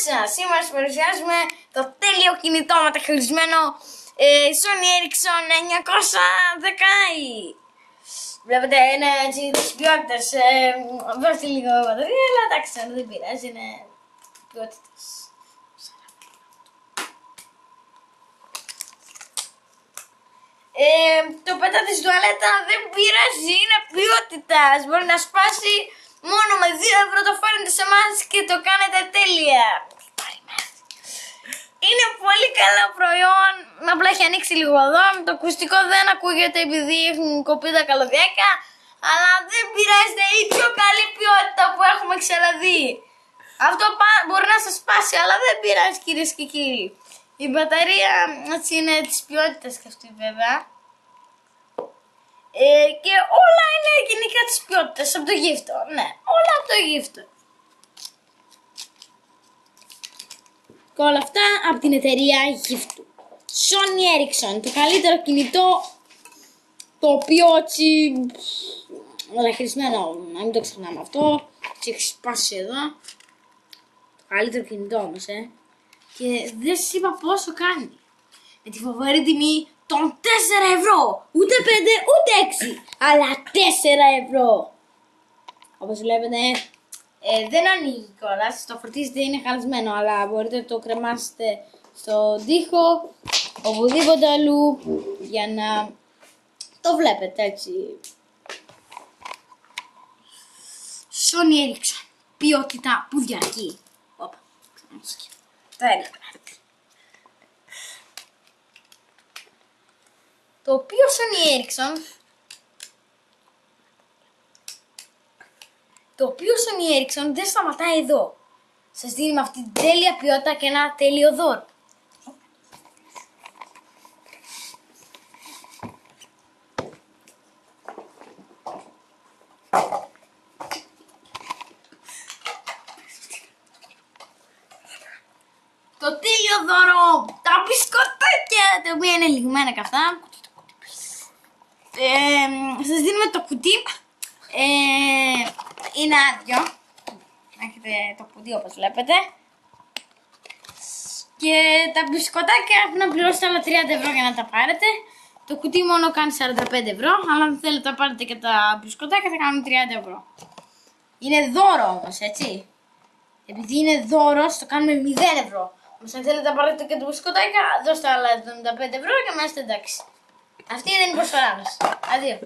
σας! Σήμερα σας παρουσιάζουμε το τέλειο κινητό μεταχειρισμένο Sony Ericsson 910i. Βλέπετε είναι έτσι τις ποιότητες, βάζετε λίγο μπαταρία, αλλά εντάξει δεν πειράζει, είναι ποιότητες. Το πετάτε στην τουαλέτα, δεν πειράζει, είναι ποιότητας. Μπορεί να σπάσει μόνο με 2 ευρώ, το φέρνετε σε εμάς και το κάνετε τέλεια. Είναι πολύ καλό προϊόν, απλά έχει ανοίξει λίγο εδώ. Το ακουστικό δεν ακούγεται επειδή έχουν κοπεί τα καλωδιάκια, αλλά δεν πειράζει, είναι η πιο καλή ποιότητα που έχουμε ξαναδεί. Αυτό μπορεί να σας σπάσει, αλλά δεν πειράζει κυρίες και κύριοι. Η μπαταρία έτσι είναι της ποιότητας και αυτή βέβαια. Και όλα είναι γενικά της ποιότητας, από το γύφτο. Ναι, όλα από το γύφτο. Και όλα αυτά από την εταιρεία γύφτου. Sony Ericsson, το καλύτερο κινητό, το οποίο έτσι μεταχειρισμένο, να μην το ξεχνάμε αυτό. Έτσι έχει σπάσει εδώ. Το καλύτερο κινητό όμως, Και δεν σας είπα πόσο κάνει. Με τη φοβερή τιμή των 4 ευρώ. Ούτε 5 ούτε 6. Αλλά 4 ευρώ. Όπως βλέπετε δεν ανοίγει κιόλας. Το φορτίζετε, είναι χαλασμένο. Αλλά μπορείτε να το κρεμάσετε στον τοίχο, οπουδήποτε αλλού, για να το βλέπετε έτσι. Sony Ericsson. Ποιότητα που διαρκεί. Όπα, το οποίο Sony Ericsson δεν σταματάει εδώ. Σας δίνει με αυτή την τέλεια ποιότητα και ένα τέλειο δώρο. Το τέλειο δώρο, τα μπισκοτάκια, τα οποία είναι λιγμένα και αυτά. Σας δίνουμε το κουτί, είναι άδειο, έχετε το κουτί όπως βλέπετε. Και τα μπισκοτάκια έχουν να πληρώσετε άλλα 30 ευρώ για να τα πάρετε. Το κουτί μόνο κάνει 45 ευρώ, αλλά αν θέλετε να πάρετε και τα μπισκοτάκια θα κάνουν 30 ευρώ. Είναι δώρο όμως, έτσι. Επειδή είναι δώρο, το κάνουμε 0 ευρώ. Όμως αν θέλετε να πάρετε και τα μπισκοτάκια, δώστε άλλα 75 ευρώ και είμαστε εντάξει. Αυτή είναι η προσφορά μας. Αδείο.